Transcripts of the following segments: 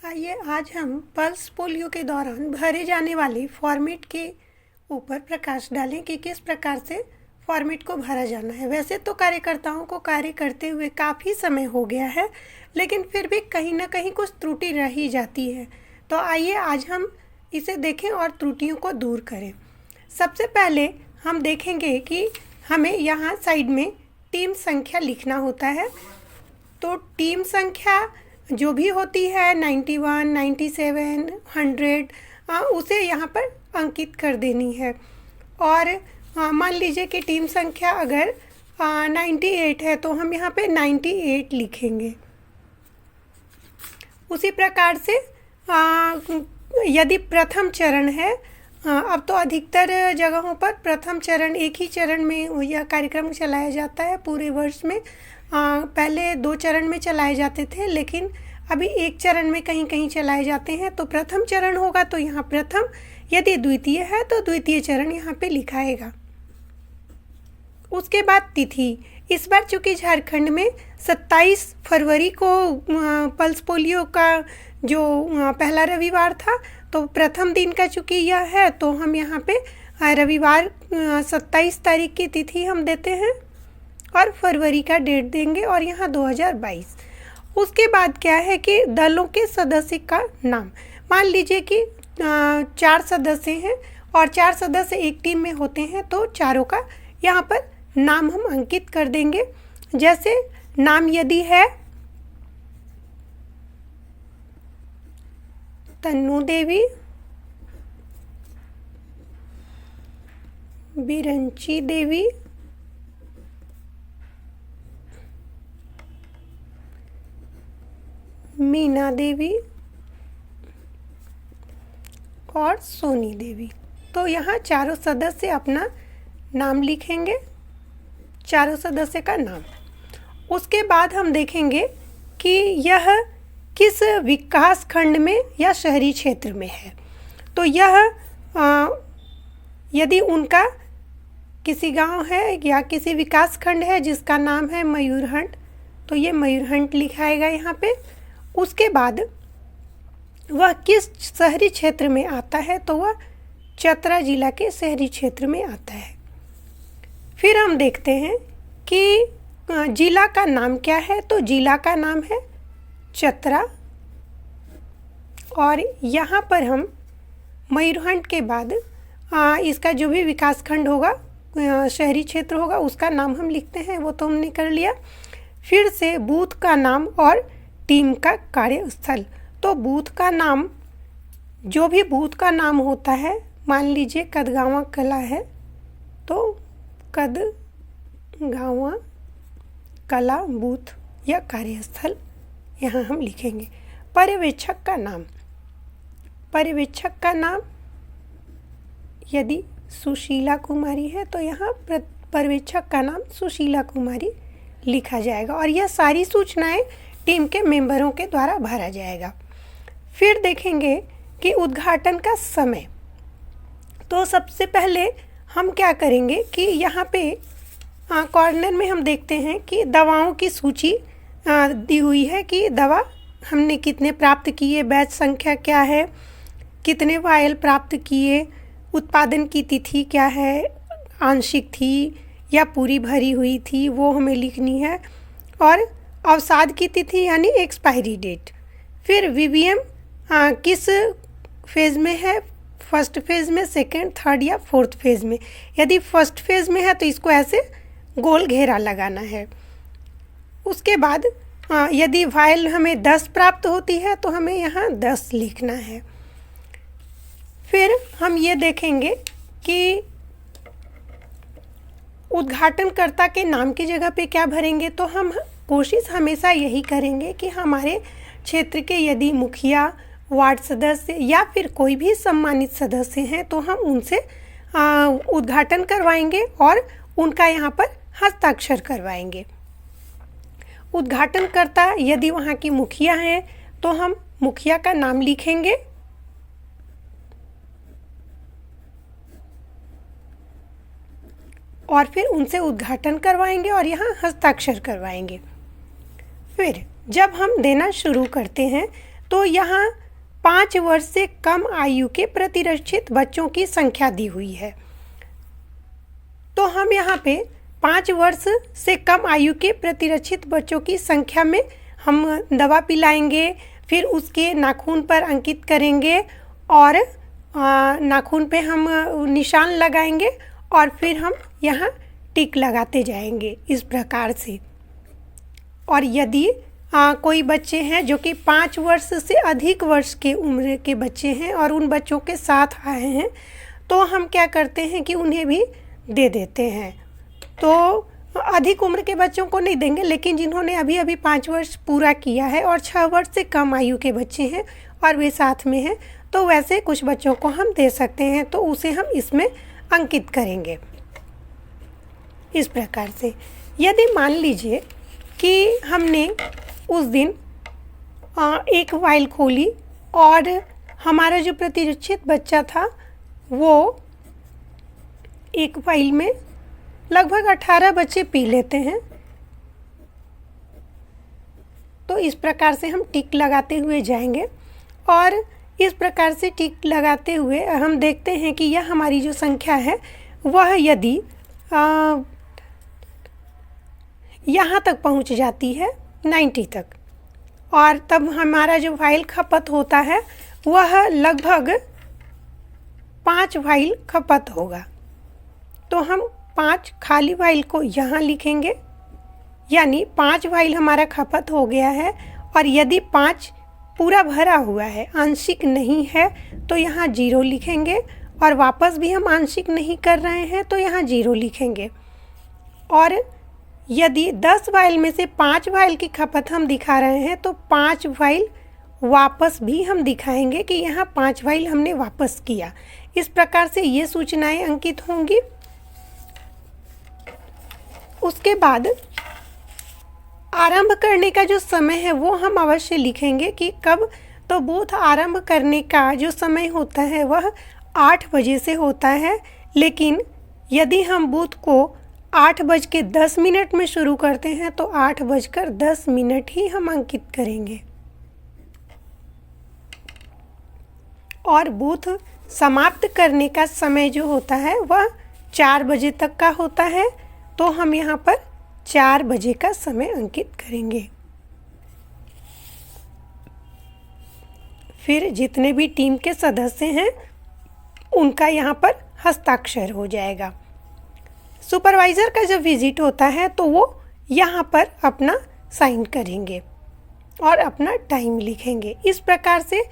आइए आज हम पल्स पोलियो के दौरान भरे जाने वाले फॉर्मेट के ऊपर प्रकाश डालें कि किस प्रकार से फॉर्मेट को भरा जाना है। वैसे तो कार्यकर्ताओं को कार्य करते हुए काफ़ी समय हो गया है, लेकिन फिर भी कहीं ना कहीं कुछ त्रुटि रह ही जाती है। तो आइए आज हम इसे देखें और त्रुटियों को दूर करें। सबसे पहले हम देखेंगे कि हमें यहाँ साइड में टीम संख्या लिखना होता है। तो टीम संख्या जो भी होती है 91, 97, 100 उसे यहाँ पर अंकित कर देनी है। और मान लीजिए कि टीम संख्या अगर 98 है तो हम यहाँ पे 98 लिखेंगे। उसी प्रकार से यदि प्रथम चरण है, अब तो अधिकतर जगहों पर प्रथम चरण एक ही चरण में यह कार्यक्रम चलाया जाता है पूरे वर्ष में। पहले 2 चरण में चलाए जाते थे, लेकिन अभी एक चरण में कहीं कहीं चलाए जाते हैं। तो प्रथम चरण होगा तो यहाँ प्रथम, यदि द्वितीय है तो द्वितीय चरण यहाँ पे लिखाएगा। उसके बाद तिथि, इस बार चूँकि झारखंड में 27 फरवरी को पल्स पोलियो का जो पहला रविवार था, तो प्रथम दिन का चूँकि यह है तो हम यहाँ पे रविवार 27 तारीख की तिथि हम देते हैं और फरवरी का डेट देंगे और यहाँ 2022। उसके बाद क्या है कि दलों के सदस्य का नाम, मान लीजिए कि 4 सदस्य हैं और 4 सदस्य एक टीम में होते हैं, तो चारों का यहाँ पर नाम हम अंकित कर देंगे। जैसे नाम यदि है तन्नू देवी, बिरंची देवी, मीना देवी और सोनी देवी, तो यहाँ चारों सदस्य अपना नाम लिखेंगे, चारों सदस्य का नाम। उसके बाद हम देखेंगे कि यह किस विकास खंड में या शहरी क्षेत्र में है। तो यह यदि उनका किसी गांव है या किसी विकास खंड है जिसका नाम है मयूरहंट, तो ये मयूरहंट लिखाएगा यहाँ पे। उसके बाद वह किस शहरी क्षेत्र में आता है, तो वह चतरा जिला के शहरी क्षेत्र में आता है। फिर हम देखते हैं कि जिला का नाम क्या है, तो जिला का नाम है चतरा। और यहाँ पर हम मयूरहंट के बाद इसका जो भी विकास खंड होगा, शहरी क्षेत्र होगा, उसका नाम हम लिखते हैं, वो तो हमने कर लिया। फिर से बूथ का नाम और टीम का कार्यस्थल। तो बूथ का नाम, जो भी बूथ का नाम होता है, मान लीजिए कदगावा कला है तो कदगावा कला बूथ या कार्यस्थल यहाँ हम लिखेंगे। पर्यवेक्षक का नाम, पर्यवेक्षक का नाम यदि सुशीला कुमारी है तो यहाँ पर्यवेक्षक का नाम सुशीला कुमारी लिखा जाएगा और यह सारी सूचनाएं टीम के मेंबरों के द्वारा भरा जाएगा। फिर देखेंगे कि उद्घाटन का समय। तो सबसे पहले हम क्या करेंगे कि यहाँ पे कॉर्नर में हम देखते हैं कि दवाओं की सूची दी हुई है कि दवा हमने कितने प्राप्त किए, बैच संख्या क्या है, कितने वायल प्राप्त किए, उत्पादन की तिथि क्या है, आंशिक थी या पूरी भरी हुई थी, वो हमें लिखनी है। और अवसाद की तिथि यानी एक्सपायरी डेट। फिर वीवीएम किस फेज़ में है, फर्स्ट फेज़ में, सेकंड, थर्ड या फोर्थ फेज़ में। यदि फर्स्ट फेज़ में है तो इसको ऐसे गोल घेरा लगाना है। उसके बाद यदि वायल हमें 10 प्राप्त होती है तो हमें यहाँ 10 लिखना है। फिर हम ये देखेंगे कि उद्घाटनकर्ता के नाम की जगह पे क्या भरेंगे। तो हम कोशिश हमेशा यही करेंगे कि हमारे क्षेत्र के यदि मुखिया, वार्ड सदस्य या फिर कोई भी सम्मानित सदस्य हैं तो हम उनसे उद्घाटन करवाएंगे और उनका यहाँ पर हस्ताक्षर करवाएंगे। उद्घाटनकर्ता यदि वहाँ की मुखिया हैं तो हम मुखिया का नाम लिखेंगे और फिर उनसे उद्घाटन करवाएंगे और यहाँ हस्ताक्षर करवाएंगे। फिर जब हम देना शुरू करते हैं तो यहाँ 5 वर्ष से कम आयु के प्रतिरक्षित बच्चों की संख्या दी हुई है। तो हम यहाँ पे 5 वर्ष से कम आयु के प्रतिरक्षित बच्चों की संख्या में हम दवा पिलाएंगे, फिर उसके नाखून पर अंकित करेंगे और नाखून पे हम निशान लगाएंगे और फिर हम यहाँ टिक लगाते जाएंगे इस प्रकार से। और यदि कोई बच्चे हैं जो कि 5 वर्ष से अधिक वर्ष के उम्र के बच्चे हैं और उन बच्चों के साथ आए हैं, तो हम क्या करते हैं कि उन्हें भी दे देते हैं। तो अधिक उम्र के बच्चों को नहीं देंगे, लेकिन जिन्होंने अभी अभी 5 वर्ष पूरा किया है और 6 वर्ष से कम आयु के बच्चे हैं और वे साथ में हैं, तो वैसे कुछ बच्चों को हम दे सकते हैं। तो उसे हम इसमें अंकित करेंगे इस प्रकार से। यदि मान लीजिए कि हमने उस दिन एक वाइल खोली और हमारा जो प्रतिरक्षित बच्चा था वो एक वाइल में लगभग 18 बच्चे पी लेते हैं, तो इस प्रकार से हम टिक लगाते हुए जाएंगे। और इस प्रकार से टिक लगाते हुए हम देखते हैं कि यह हमारी जो संख्या है वह यदि यहाँ तक पहुँच जाती है 90 तक, और तब हमारा जो वाइल खपत होता है वह लगभग 5 वाइल खपत होगा। तो हम 5 खाली वाइल को यहाँ लिखेंगे, यानी 5 वाइल हमारा खपत हो गया है। और यदि 5 पूरा भरा हुआ है, आंशिक नहीं है, तो यहाँ 0 लिखेंगे। और वापस भी हम आंशिक नहीं कर रहे हैं तो यहाँ 0 लिखेंगे। और यदि 10 वाइल में से 5 वाइल की खपत हम दिखा रहे हैं तो 5 वाइल वापस भी हम दिखाएंगे कि यहाँ 5 वाइल हमने वापस किया। इस प्रकार से ये सूचनाएं अंकित होंगी। उसके बाद आरंभ करने का जो समय है वो हम अवश्य लिखेंगे कि कब। तो बूथ आरंभ करने का जो समय होता है वह 8 बजे से होता है, लेकिन यदि हम बूथ को 8:10 में शुरू करते हैं तो 8:10 ही हम अंकित करेंगे। और बूथ समाप्त करने का समय जो होता है वह 4 बजे तक का होता है, तो हम यहाँ पर 4 बजे का समय अंकित करेंगे। फिर जितने भी टीम के सदस्य हैं उनका यहाँ पर हस्ताक्षर हो जाएगा। सुपरवाइज़र का जब विजिट होता है तो वो यहाँ पर अपना साइन करेंगे और अपना टाइम लिखेंगे। इस प्रकार से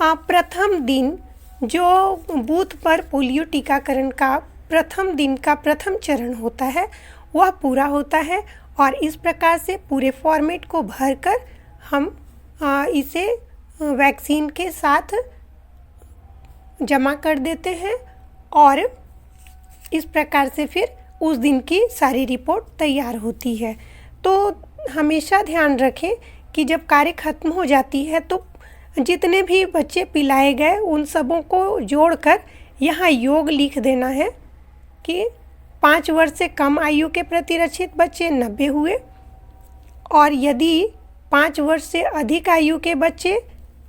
प्रथम दिन जो बूथ पर पोलियो टीकाकरण का प्रथम दिन का प्रथम चरण होता है वह पूरा होता है। और इस प्रकार से पूरे फॉर्मेट को भरकर हम इसे वैक्सीन के साथ जमा कर देते हैं और इस प्रकार से फिर उस दिन की सारी रिपोर्ट तैयार होती है। तो हमेशा ध्यान रखें कि जब कार्य खत्म हो जाती है तो जितने भी बच्चे पिलाए गए उन सबों को जोड़कर यहाँ योग लिख देना है कि 5 वर्ष से कम आयु के प्रतिरक्षित बच्चे 90 हुए, और यदि 5 वर्ष से अधिक आयु के बच्चे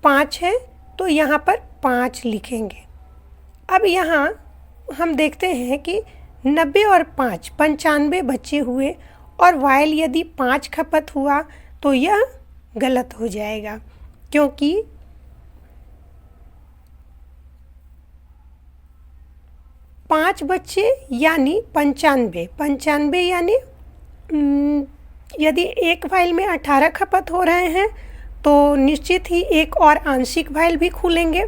5 हैं तो यहाँ पर 5 लिखेंगे। अब यहाँ हम देखते हैं कि 90 और 5 95 बच्चे हुए, और वाइल यदि 5 खपत हुआ तो यह गलत हो जाएगा, क्योंकि 5 बच्चे यानी 95 यानी यदि एक वाइल में 18 खपत हो रहे हैं तो निश्चित ही एक और आंशिक वाइल भी खुलेंगे।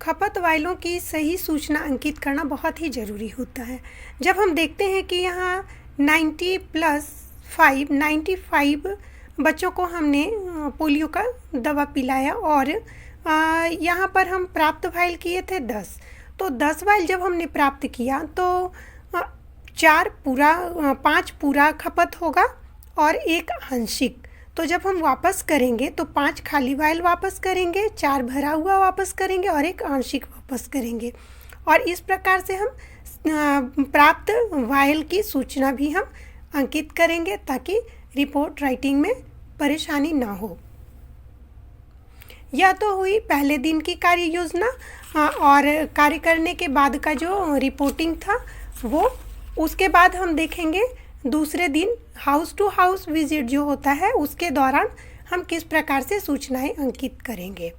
खपत वाइलों की सही सूचना अंकित करना बहुत ही ज़रूरी होता है। जब हम देखते हैं कि यहाँ 95 बच्चों को हमने पोलियो का दवा पिलाया और यहाँ पर हम प्राप्त वाइल किए थे 10, तो 10 वाइल जब हमने प्राप्त किया तो 5 पूरा खपत होगा और एक आंशिक। तो जब हम वापस करेंगे तो 5 खाली वाइल वापस करेंगे, 4 भरा हुआ वापस करेंगे और एक आंशिक वापस करेंगे। और इस प्रकार से हम प्राप्त वाइल की सूचना भी हम अंकित करेंगे ताकि रिपोर्ट राइटिंग में परेशानी ना हो। यह तो हुई पहले दिन की कार्य योजना और कार्य करने के बाद का जो रिपोर्टिंग था वो। उसके बाद हम देखेंगे दूसरे दिन हाउस टू हाउस विजिट जो होता है उसके दौरान हम किस प्रकार से सूचनाएं अंकित करेंगे।